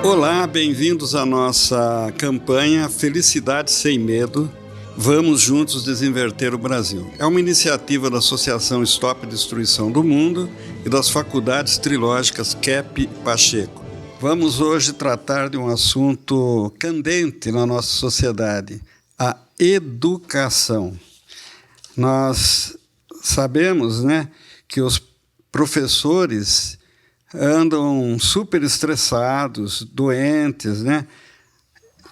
Olá, bem-vindos à nossa campanha Felicidade Sem Medo, Vamos Juntos Desinverter o Brasil. É uma iniciativa da Associação Stop Destruição do Mundo e das Faculdades Trilógicas KEP e Pacheco. Vamos hoje tratar de um assunto candente na nossa sociedade, a educação. Nós sabemos, que os professores andam super estressados, doentes,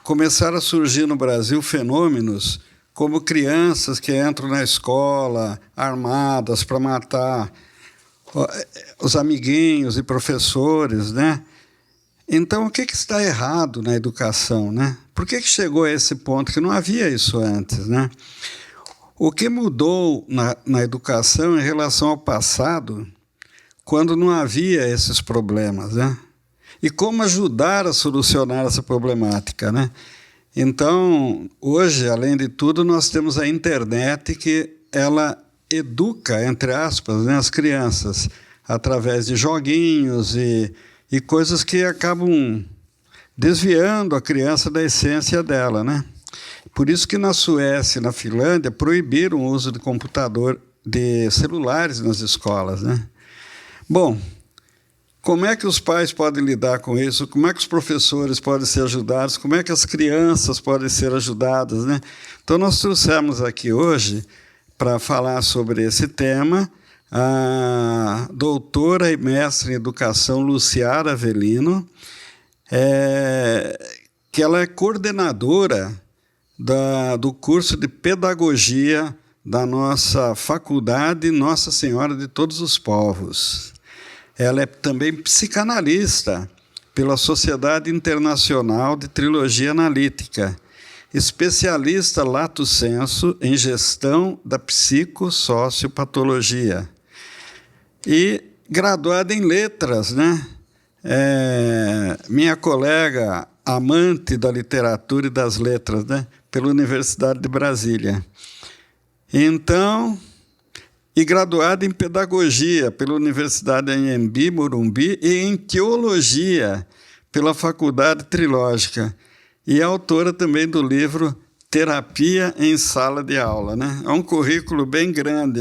Começaram a surgir no Brasil fenômenos como crianças que entram na escola armadas para matar os amiguinhos e professores, Então, o que está errado na educação, Por que chegou a esse ponto que não havia isso antes, O que mudou na educação em relação ao passado, quando não havia esses problemas, E como ajudar a solucionar essa problemática, Então, hoje, além de tudo, nós temos a internet que ela educa, entre aspas, as crianças, através de joguinhos e coisas que acabam desviando a criança da essência dela, Por isso que na Suécia e na Finlândia proibiram o uso de computador, de celulares nas escolas, Bom, como é que os pais podem lidar com isso? Como é que os professores podem ser ajudados? Como é que as crianças podem ser ajudadas, Então, nós trouxemos aqui hoje, para falar sobre esse tema, a doutora e mestre em educação Luciara Avelino, que ela é coordenadora do curso de pedagogia da nossa faculdade Nossa Senhora de Todos os Povos. Ela é também psicanalista pela Sociedade Internacional de Trilogia Analítica, especialista lato sensu em gestão da psicossociopatologia e graduada em letras, minha colega, amante da literatura e das letras, pela Universidade de Brasília. Então, e graduada em pedagogia pela Universidade Anhembi, Morumbi, e em teologia pela Faculdade Trilógica, e autora também do livro Terapia em Sala de Aula. É um currículo bem grande,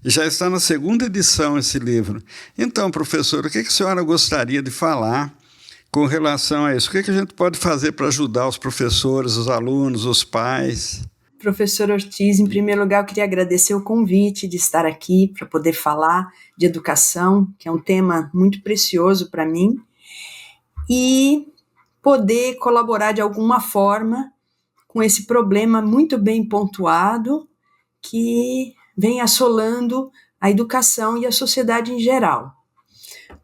Já está na segunda edição esse livro. Então, professor, o que a senhora gostaria de falar com relação a isso? O que a gente pode fazer para ajudar os professores, os alunos, os pais? Professor Ortiz, em primeiro lugar, eu queria agradecer o convite de estar aqui para poder falar de educação, que é um tema muito precioso para mim, e poder colaborar de alguma forma com esse problema muito bem pontuado que vem assolando a educação e a sociedade em geral.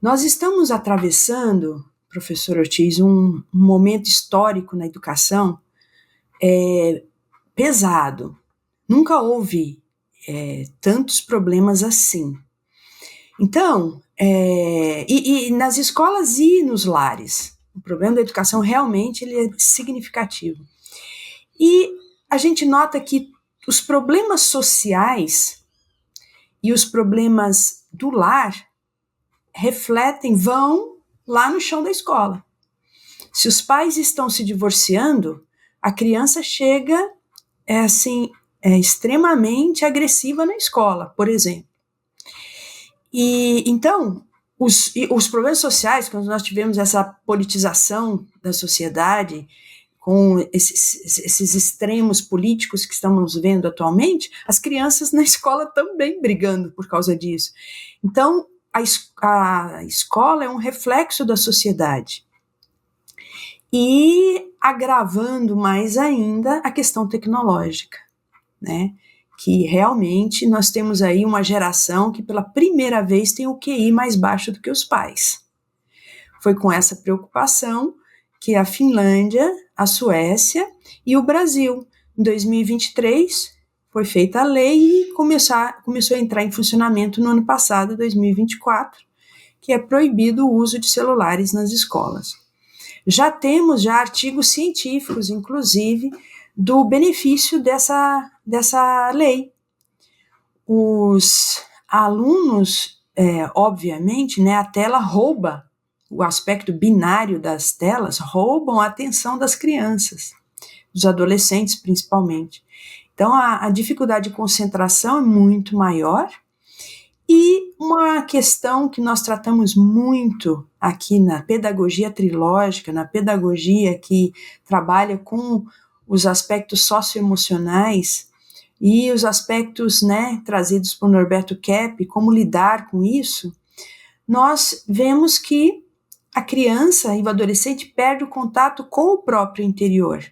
Nós estamos atravessando, professor Ortiz, um momento histórico na educação pesado. Nunca houve tantos problemas assim. Então, e nas escolas e nos lares, o problema da educação realmente ele é significativo. E a gente nota que os problemas sociais e os problemas do lar vão lá no chão da escola. Se os pais estão se divorciando, a criança chega extremamente agressiva na escola, por exemplo. E então, os problemas sociais, quando nós tivemos essa politização da sociedade, com esses extremos políticos que estamos vendo atualmente, as crianças na escola também brigando por causa disso. Então, a escola é um reflexo da sociedade. E agravando mais ainda a questão tecnológica, que realmente nós temos aí uma geração que pela primeira vez tem o QI mais baixo do que os pais. Foi com essa preocupação que a Finlândia, a Suécia e o Brasil, em 2023, foi feita a lei e começou a entrar em funcionamento no ano passado, 2024, que é proibido o uso de celulares nas escolas. Já temos artigos científicos, inclusive, do benefício dessa lei. Os alunos, obviamente, a tela rouba o aspecto binário das telas roubam a atenção das crianças, dos adolescentes principalmente. Então, a dificuldade de concentração é muito maior. E uma questão que nós tratamos muito aqui na pedagogia trilógica, na pedagogia que trabalha com os aspectos socioemocionais e os aspectos, né, trazidos por Norberto Kepp, como lidar com isso, nós vemos que a criança e o adolescente perde o contato com o próprio interior.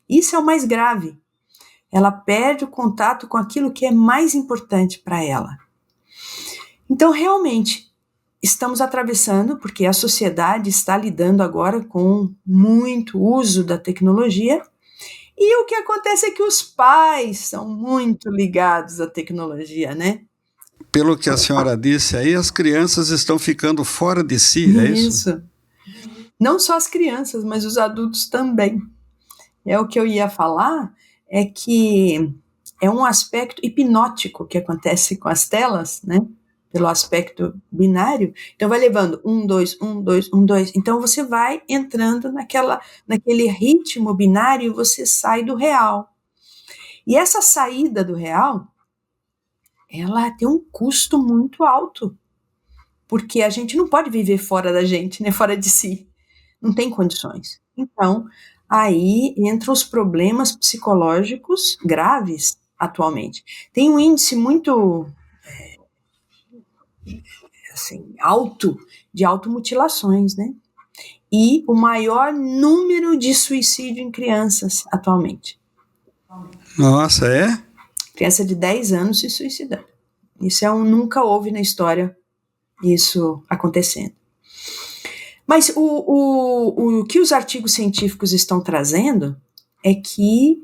Isso é o mais grave. Ela perde o contato com aquilo que é mais importante para ela. Então, realmente, estamos atravessando, porque a sociedade está lidando agora com muito uso da tecnologia, e o que acontece é que os pais são muito ligados à tecnologia, né? Pelo que a senhora disse aí, as crianças estão ficando fora de si, é isso? Isso. Não só as crianças, mas os adultos também. O que eu ia falar é que é um aspecto hipnótico que acontece com as telas, né? Pelo aspecto binário, então vai levando 1, 2, 1, 2, 1, 2, então você vai entrando naquele ritmo binário e você sai do real. E essa saída do real, ela tem um custo muito alto, porque a gente não pode viver fora da gente, né, fora de si, não tem condições. Então, aí entram os problemas psicológicos graves atualmente. Tem um índice muito assim, alto de automutilações, né? E o maior número de suicídio em crianças atualmente. Nossa, é? Criança de 10 anos se suicidando. Isso nunca houve na história isso acontecendo. Mas o que os artigos científicos estão trazendo é que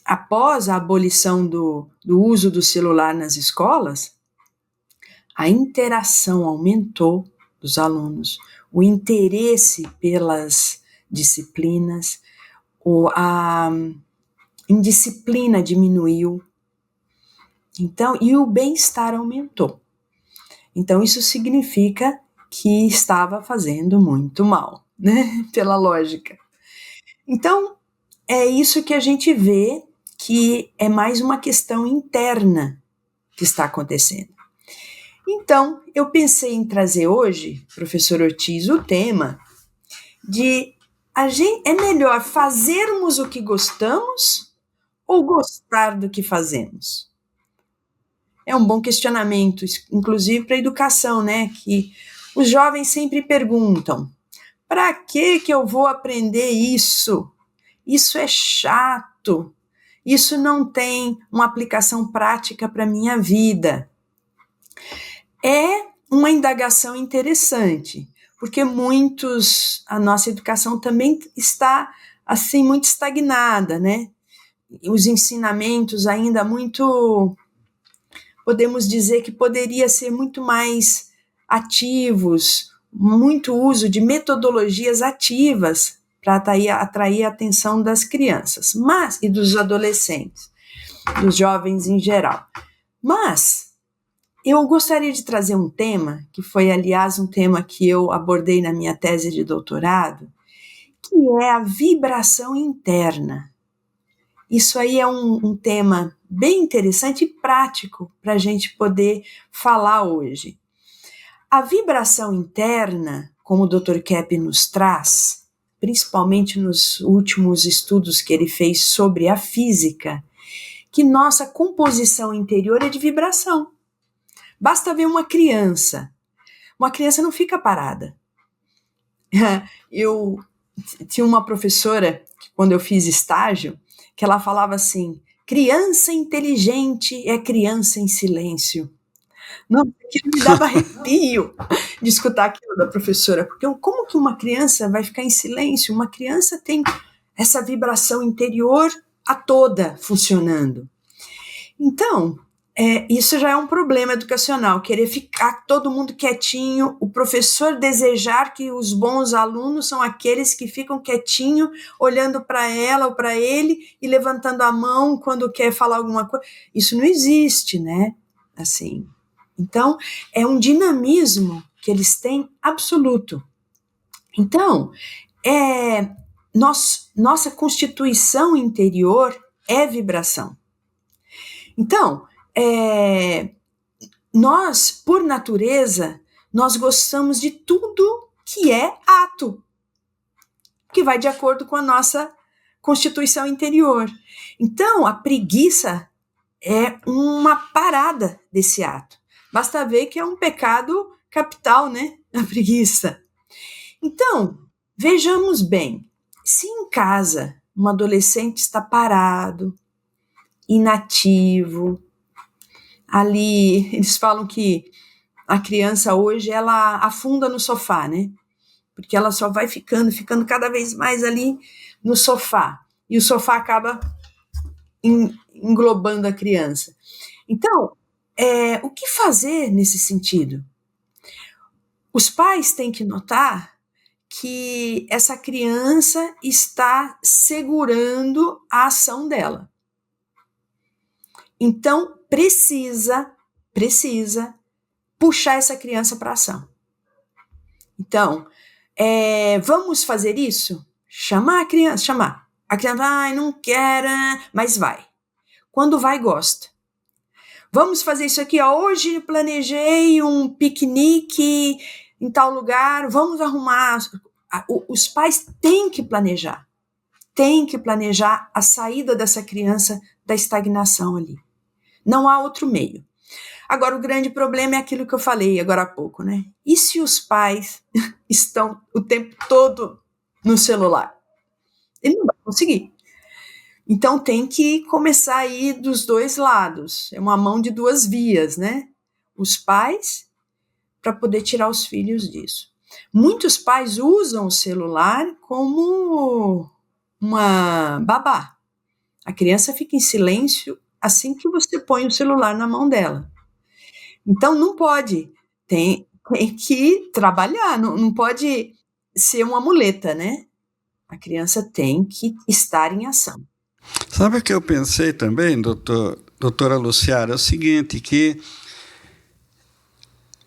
após a abolição do uso do celular nas escolas, a interação aumentou dos alunos, o interesse pelas disciplinas, a indisciplina diminuiu, então, e o bem-estar aumentou. Então, isso significa que estava fazendo muito mal, né? Pela lógica. Então, é isso que a gente vê que é mais uma questão interna que está acontecendo. Então, eu pensei em trazer hoje, professor Ortiz, o tema de é melhor fazermos o que gostamos ou gostar do que fazemos? É um bom questionamento, inclusive para a educação, né? Que os jovens sempre perguntam: para que eu vou aprender isso? Isso é chato, isso não tem uma aplicação prática para a minha vida. É uma indagação interessante, porque a nossa educação também está, assim, muito estagnada, né? Os ensinamentos ainda muito, podemos dizer que poderia ser muito mais ativos, muito uso de metodologias ativas para atrair a atenção das crianças, e dos adolescentes, dos jovens em geral. Mas eu gostaria de trazer um tema, que foi, aliás, um tema que eu abordei na minha tese de doutorado, que é a vibração interna. Isso aí é um tema bem interessante e prático para a gente poder falar hoje. A vibração interna, como o Dr. Kepp nos traz, principalmente nos últimos estudos que ele fez sobre a física, que nossa composição interior é de vibração. Basta ver uma criança não fica parada. Eu tinha uma professora, quando eu fiz estágio, que ela falava assim: criança inteligente é criança em silêncio. Não, aquilo me dava arrepio de escutar aquilo da professora, porque como que uma criança vai ficar em silêncio? Uma criança tem essa vibração interior a toda funcionando. Então, isso já é um problema educacional, querer ficar todo mundo quietinho, o professor desejar que os bons alunos são aqueles que ficam quietinho, olhando para ela ou para ele e levantando a mão quando quer falar alguma coisa. Isso não existe, né? Assim. Então, é um dinamismo que eles têm absoluto. Então, nossa constituição interior é vibração. Então, nós, por natureza, nós gostamos de tudo que é ato, que vai de acordo com a nossa constituição interior. Então, a preguiça é uma parada desse ato. Basta ver que é um pecado capital, né? A preguiça. Então, vejamos bem, se em casa um adolescente está parado, inativo, ali, eles falam que a criança hoje, ela afunda no sofá, né? Porque ela só vai ficando cada vez mais ali no sofá. E o sofá acaba englobando a criança. Então, o que fazer nesse sentido? Os pais têm que notar que essa criança está segurando a ação dela. Então, precisa puxar essa criança para a ação. Então, vamos fazer isso? Chamar a criança, chamar. A criança, não quero, mas vai. Quando vai, gosta. Vamos fazer isso aqui, ó. Hoje planejei um piquenique em tal lugar, vamos arrumar. Os pais têm que planejar a saída dessa criança da estagnação ali. Não há outro meio. Agora, o grande problema é aquilo que eu falei agora há pouco, né? E se os pais estão o tempo todo no celular? Ele não vai conseguir. Então, tem que começar a ir dos dois lados. É uma mão de duas vias, né? Os pais, para poder tirar os filhos disso. Muitos pais usam o celular como uma babá. A criança fica em silêncio assim que você põe o celular na mão dela. Então, não pode. Tem que trabalhar, não pode ser uma muleta, né? A criança tem que estar em ação. Sabe o que eu pensei também, doutora Luciara? É o seguinte, que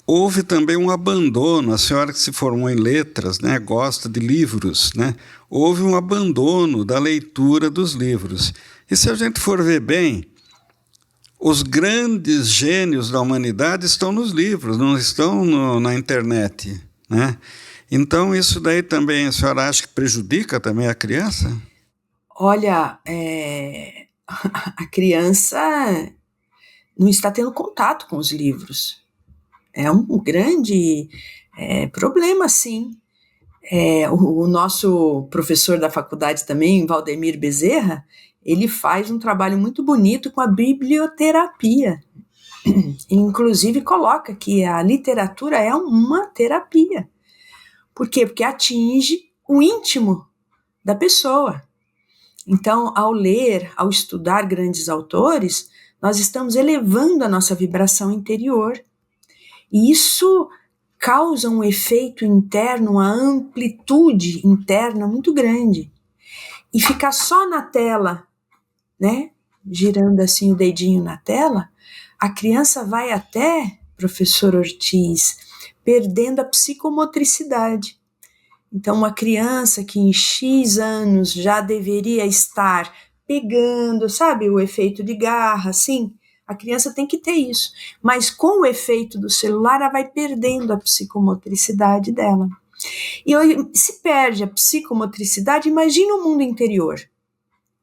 houve também um abandono. A senhora que se formou em letras, né, gosta de livros, né? Houve um abandono da leitura dos livros. E se a gente for ver bem, os grandes gênios da humanidade estão nos livros, não estão na internet, né? Então, isso daí também, a senhora acha que prejudica também a criança? Olha, a criança não está tendo contato com os livros. É um grande problema, sim. O nosso professor da faculdade também, Valdemir Bezerra, ele faz um trabalho muito bonito com a biblioterapia. Inclusive coloca que a literatura é uma terapia. Por quê? Porque atinge o íntimo da pessoa. Então, ao ler, ao estudar grandes autores, nós estamos elevando a nossa vibração interior. E isso causa um efeito interno, uma amplitude interna muito grande. E ficar só na tela, né, girando assim o dedinho na tela, a criança vai até, professor Ortiz, perdendo a psicomotricidade. Então, uma criança que em X anos já deveria estar pegando, sabe, o efeito de garra, assim, a criança tem que ter isso. Mas com o efeito do celular, ela vai perdendo a psicomotricidade dela. E se perde a psicomotricidade, imagina o mundo interior,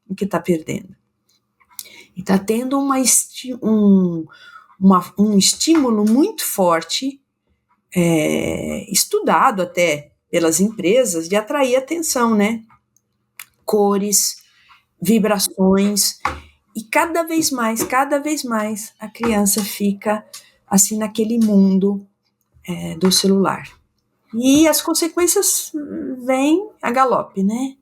o que está perdendo. E está tendo um estímulo muito forte, estudado até pelas empresas, de atrair atenção, né? Cores, vibrações, e cada vez mais, a criança fica assim naquele mundo do celular. E as consequências vêm a galope, né?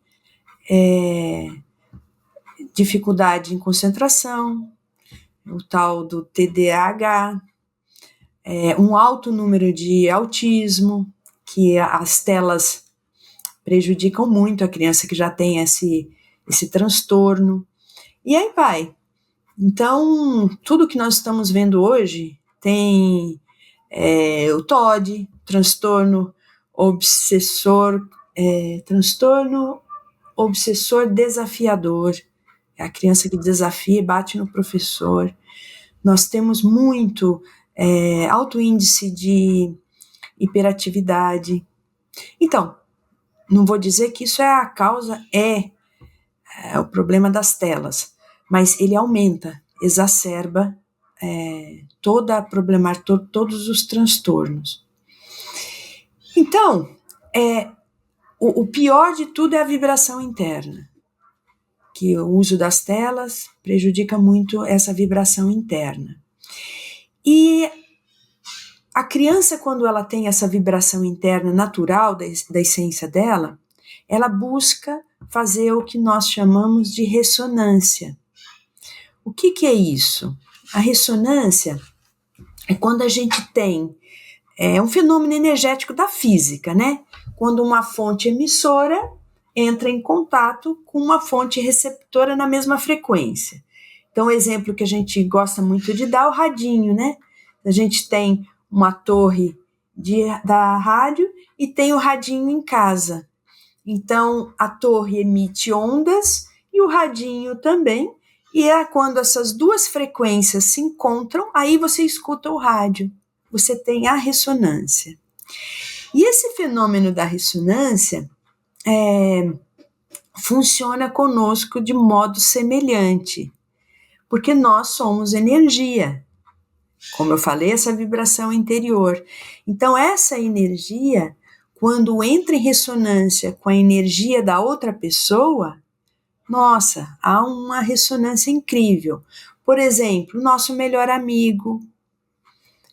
Dificuldade em concentração, o tal do TDAH, um alto número de autismo, que as telas prejudicam muito a criança que já tem esse transtorno. E aí vai. Então, tudo que nós estamos vendo hoje tem o TOD, transtorno obsessor desafiador, é a criança que desafia e bate no professor. Nós temos muito alto índice de hiperatividade. Então, não vou dizer que isso é a causa, é o problema das telas, mas ele aumenta, exacerba toda a problemática, todos os transtornos. Então, o pior de tudo é a vibração interna, que o uso das telas prejudica muito essa vibração interna. E a criança, quando ela tem essa vibração interna natural da essência dela, ela busca fazer o que nós chamamos de ressonância. O que é isso? A ressonância é quando a gente tem um fenômeno energético da física, né? Quando uma fonte emissora entra em contato com uma fonte receptora na mesma frequência. Então, o exemplo que a gente gosta muito de dar é o radinho, né? A gente tem uma torre da rádio e tem o radinho em casa. Então, a torre emite ondas e o radinho também, e quando essas duas frequências se encontram, aí você escuta o rádio, você tem a ressonância. E esse fenômeno da ressonância funciona conosco de modo semelhante, porque nós somos energia, como eu falei, essa vibração interior. Então, essa energia, quando entra em ressonância com a energia da outra pessoa, nossa, há uma ressonância incrível. Por exemplo, nosso melhor amigo,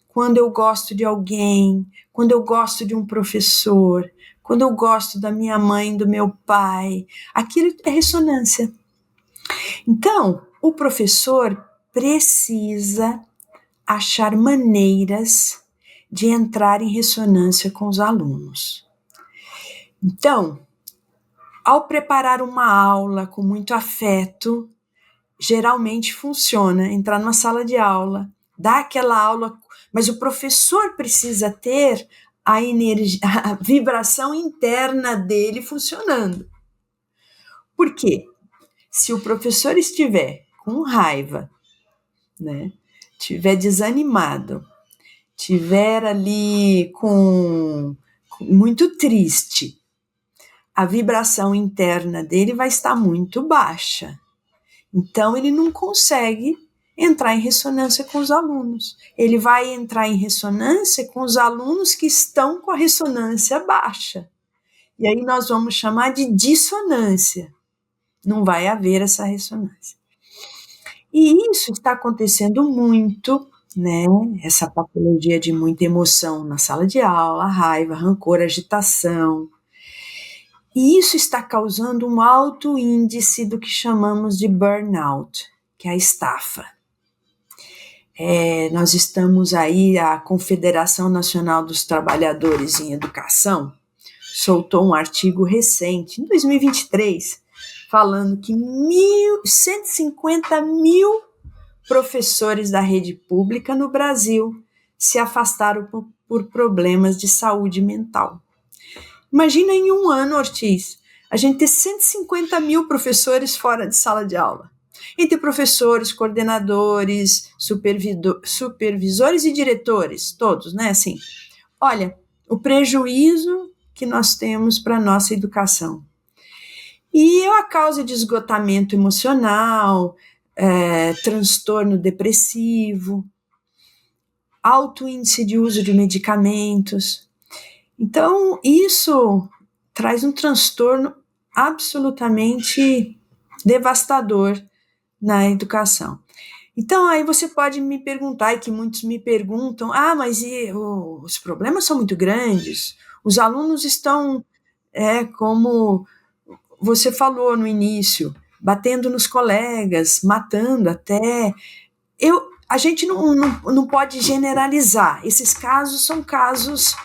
quando eu gosto de alguém, quando eu gosto de um professor, quando eu gosto da minha mãe, do meu pai, aquilo é ressonância. Então, o professor precisa achar maneiras de entrar em ressonância com os alunos. Então, ao preparar uma aula com muito afeto, geralmente funciona entrar numa sala de aula, dar aquela aula, mas o professor precisa ter a energia, a vibração interna dele funcionando. Por quê? Se o professor estiver com raiva, né, estiver desanimado, estiver ali muito triste, a vibração interna dele vai estar muito baixa. Então, ele não consegue entrar em ressonância com os alunos. Ele vai entrar em ressonância com os alunos que estão com a ressonância baixa. E aí nós vamos chamar de dissonância. Não vai haver essa ressonância. E isso está acontecendo muito, né? Essa patologia de muita emoção na sala de aula, raiva, rancor, agitação. E isso está causando um alto índice do que chamamos de burnout, que é a estafa. Nós estamos aí, a Confederação Nacional dos Trabalhadores em Educação soltou um artigo recente, em 2023, falando que 150 mil professores da rede pública no Brasil se afastaram por problemas de saúde mental. Imagina em um ano, Ortiz, a gente ter 150 mil professores fora de sala de aula. Entre professores, coordenadores, supervisores e diretores, todos, né? Assim, olha, o prejuízo que nós temos para a nossa educação. E a causa de esgotamento emocional, transtorno depressivo, alto índice de uso de medicamentos. Então, isso traz um transtorno absolutamente devastador na educação. Então, aí você pode me perguntar, e que muitos me perguntam, mas os problemas são muito grandes, os alunos estão, como você falou no início, batendo nos colegas, matando até. A gente não pode generalizar, esses casos são casos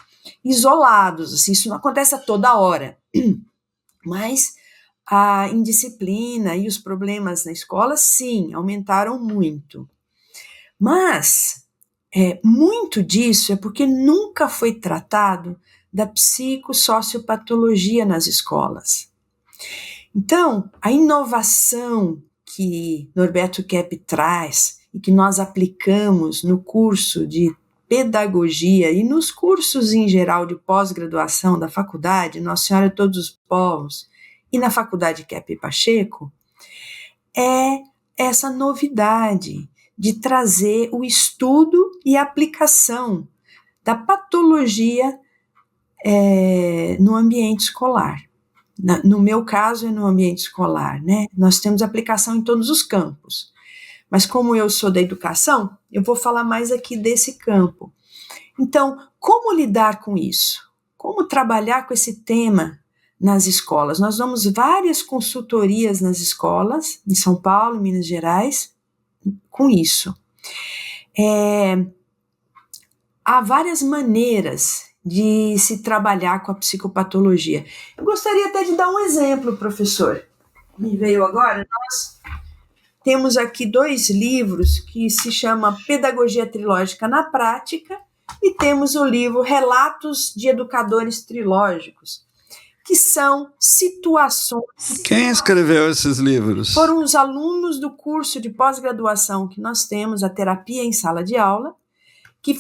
isolados, assim, isso não acontece a toda hora, mas a indisciplina e os problemas na escola, sim, aumentaram muito. Mas muito disso é porque nunca foi tratado da psicossociopatologia nas escolas. Então, a inovação que Norberto Kepp traz e que nós aplicamos no curso de pedagogia e nos cursos em geral de pós-graduação da faculdade, Nossa Senhora de Todos os Povos, e na faculdade Kepp e Pacheco, é essa novidade de trazer o estudo e a aplicação da patologia no ambiente escolar. No meu caso, é no ambiente escolar, né? Nós temos aplicação em todos os campos. Mas como eu sou da educação, eu vou falar mais aqui desse campo. Então, como lidar com isso? Como trabalhar com esse tema nas escolas? Nós damos várias consultorias nas escolas, em São Paulo, Minas Gerais, com isso. Há várias maneiras de se trabalhar com a psicopatologia. Eu gostaria até de dar um exemplo, professor. Me veio agora, nós temos aqui 2 livros que se chama Pedagogia Trilógica na Prática e temos o livro Relatos de Educadores Trilógicos, que são situações... Quem escreveu esses livros? Foram os alunos do curso de pós-graduação que nós temos, a terapia em sala de aula, que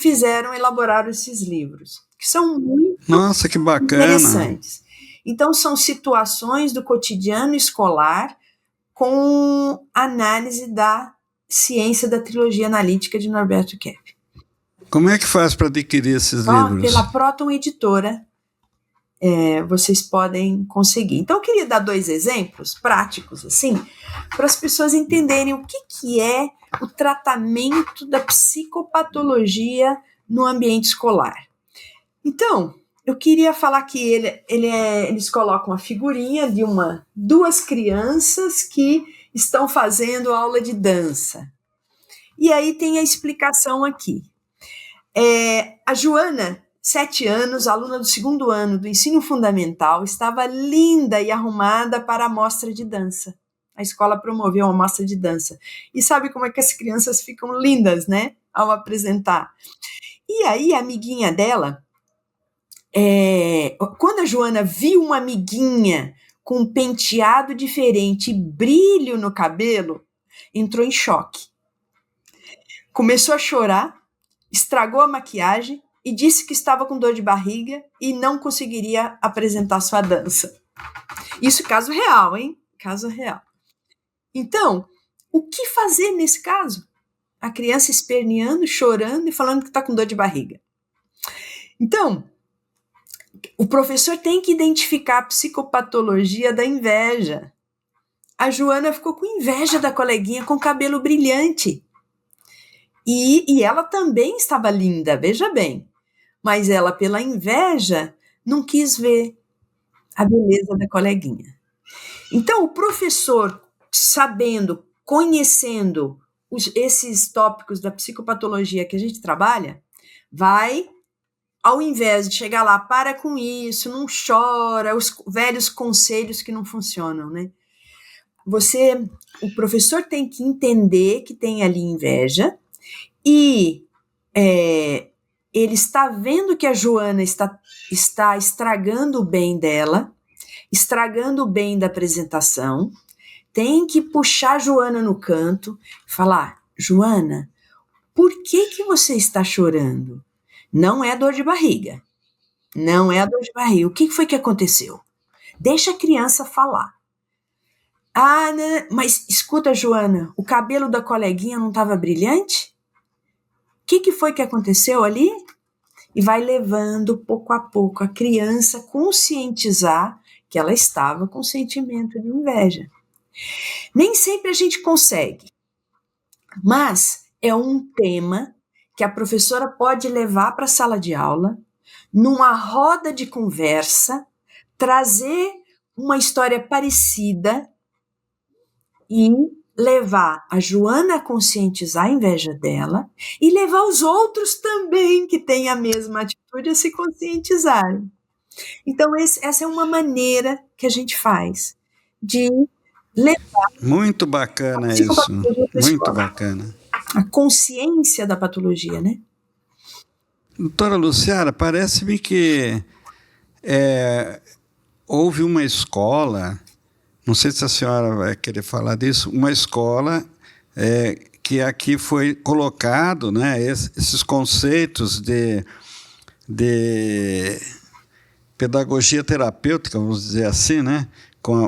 elaboraram esses livros, que são muito Nossa, que bacana. Interessantes. Então, são situações do cotidiano escolar com análise da ciência da trilogia analítica de Norberto Kepp. Como é que faz para adquirir esses livros? Pela Próton Editora, vocês podem conseguir. Então, eu queria dar 2 exemplos práticos, assim, para as pessoas entenderem o que é o tratamento da psicopatologia no ambiente escolar. Então, eu queria falar que eles colocam a figurinha de 2 crianças que estão fazendo aula de dança. E aí tem a explicação aqui. A Joana, 7 anos, aluna do 2º ano do ensino fundamental, estava linda e arrumada para a mostra de dança. A escola promoveu uma mostra de dança. E sabe como é que as crianças ficam lindas, né? Ao apresentar. E aí a amiguinha dela, quando a Joana viu uma amiguinha com um penteado diferente e brilho no cabelo, entrou em choque. Começou a chorar, estragou a maquiagem e disse que estava com dor de barriga e não conseguiria apresentar sua dança. Isso é caso real, hein? Caso real. Então, o que fazer nesse caso? A criança esperneando, chorando e falando que está com dor de barriga. Então, o professor tem que identificar a psicopatologia da inveja. A Joana ficou com inveja da coleguinha com cabelo brilhante. E ela também estava linda, veja bem. Mas ela, pela inveja, não quis ver a beleza da coleguinha. Então, o professor, sabendo, conhecendo esses tópicos da psicopatologia que a gente trabalha, vai, ao invés de chegar lá, para com isso, não chora, os velhos conselhos que não funcionam, né? O professor tem que entender que tem ali inveja e ele está vendo que a Joana está estragando o bem dela, estragando o bem da apresentação, tem que puxar a Joana no canto e falar: Joana, por que você está chorando? Não é dor de barriga. Não é a dor de barriga. O que foi que aconteceu? Deixa a criança falar. Ah, né? Mas escuta, Joana, o cabelo da coleguinha não estava brilhante? O que foi que aconteceu ali? E vai levando pouco a pouco a criança a conscientizar que ela estava com sentimento de inveja. Nem sempre a gente consegue, mas é um tema que a professora pode levar para a sala de aula, numa roda de conversa, trazer uma história parecida e levar a Joana a conscientizar a inveja dela e levar os outros também que têm a mesma atitude a se conscientizarem. Então, essa é uma maneira que a gente faz de levar... Muito bacana isso, muito bacana. A consciência da patologia, né? Doutora Luciara, parece-me que houve uma escola, não sei se a senhora vai querer falar disso, uma escola que aqui foi colocado, né, esses conceitos de pedagogia terapêutica, vamos dizer assim, né,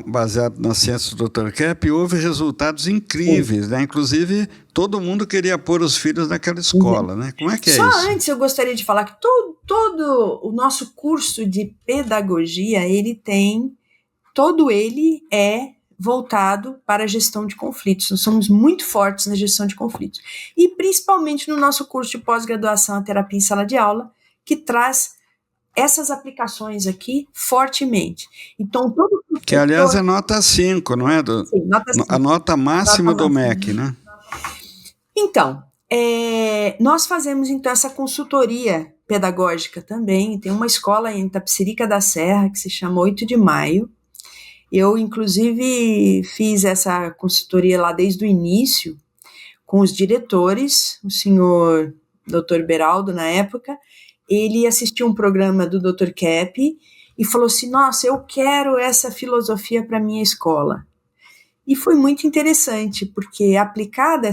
baseado na ciência do Dr. Kepp, e houve resultados incríveis, né? Inclusive, todo mundo queria pôr os filhos naquela escola, né? Como é que é isso? Só antes eu gostaria de falar que todo o nosso curso de pedagogia, todo ele é voltado para a gestão de conflitos. Nós somos muito fortes na gestão de conflitos. E principalmente no nosso curso de pós-graduação em terapia em sala de aula, que traz essas aplicações aqui fortemente. Então, todo professor... Que, aliás, é nota 5, não é? Sim, nota 5. A nota máxima do MEC, né? Então, nós fazemos, então, essa consultoria pedagógica também. Tem uma escola em Itapecerica da Serra, que se chama 8 de Maio. Eu, inclusive, fiz essa consultoria lá desde o início, com os diretores, o senhor Dr. Beraldo, na época. Ele assistiu um programa do Dr. Kepp e falou assim, nossa, eu quero essa filosofia para a minha escola. E foi muito interessante, porque aplicada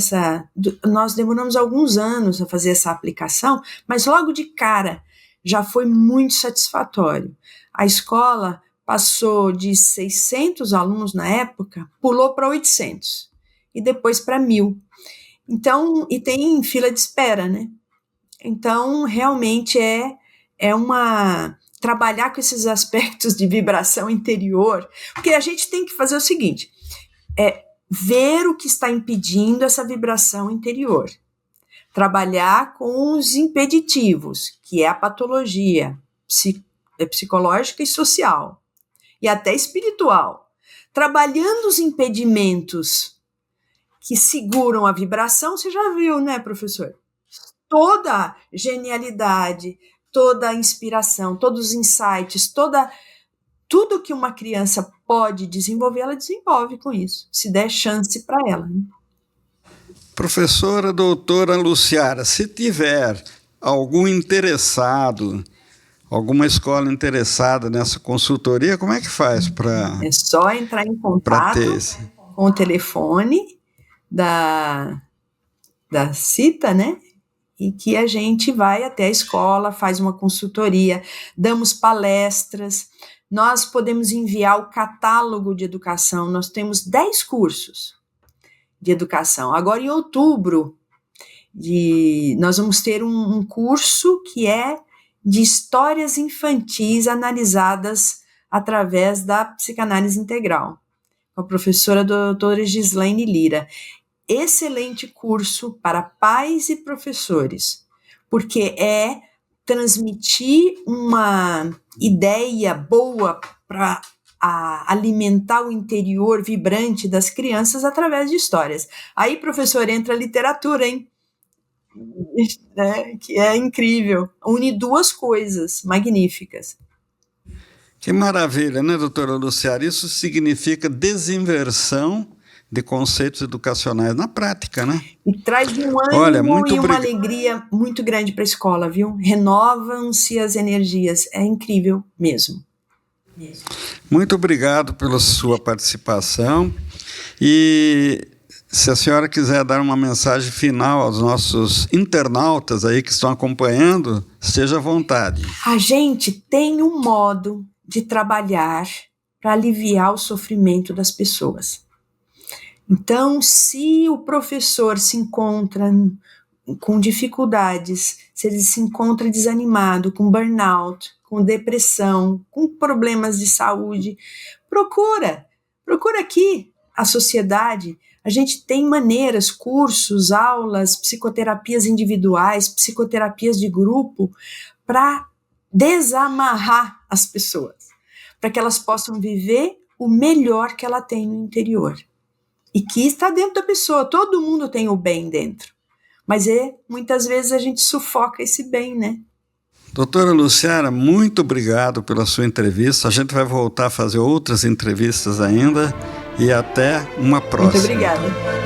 nós demoramos alguns anos a fazer essa aplicação, mas logo de cara já foi muito satisfatório. A escola passou de 600 alunos na época, pulou para 800 e depois para 1.000. Então, e tem fila de espera, né? Então, realmente trabalhar com esses aspectos de vibração interior, porque a gente tem que fazer o seguinte, ver o que está impedindo essa vibração interior, trabalhar com os impeditivos, que é a patologia psicológica e social, e até espiritual, trabalhando os impedimentos que seguram a vibração, você já viu, né, professor? Toda genialidade, toda inspiração, todos os insights, tudo que uma criança pode desenvolver, ela desenvolve com isso, se der chance para ela. Né? Professora doutora Luciara, se tiver algum interessado, alguma escola interessada nessa consultoria, como é que faz para... É só entrar em contato com o telefone da CITA, né? E que a gente vai até a escola, faz uma consultoria, damos palestras, nós podemos enviar o catálogo de educação, nós temos 10 cursos de educação. Agora, em outubro, nós vamos ter um curso que é de histórias infantis analisadas através da psicanálise integral, com a professora doutora Gislaine Lira. Excelente curso para pais e professores, porque é transmitir uma ideia boa para alimentar o interior vibrante das crianças através de histórias. Aí, professor, entra a literatura, hein? Que é incrível. Une duas coisas magníficas. Que maravilha, né, doutora Luciara? Isso significa desinversão de conceitos educacionais na prática, né? E traz um ânimo e uma alegria muito grande para a escola, viu? Renovam-se as energias, é incrível mesmo. Muito obrigado pela sua participação e se a senhora quiser dar uma mensagem final aos nossos internautas aí que estão acompanhando, esteja à vontade. A gente tem um modo de trabalhar para aliviar o sofrimento das pessoas. Então, se o professor se encontra com dificuldades, se ele se encontra desanimado, com burnout, com depressão, com problemas de saúde, procura aqui a sociedade. A gente tem maneiras, cursos, aulas, psicoterapias individuais, psicoterapias de grupo, para desamarrar as pessoas, para que elas possam viver o melhor que ela tem no interior. E que está dentro da pessoa, todo mundo tem o bem dentro. Mas muitas vezes a gente sufoca esse bem, né? Doutora Luciara, muito obrigado pela sua entrevista. A gente vai voltar a fazer outras entrevistas ainda e até uma próxima. Muito obrigada.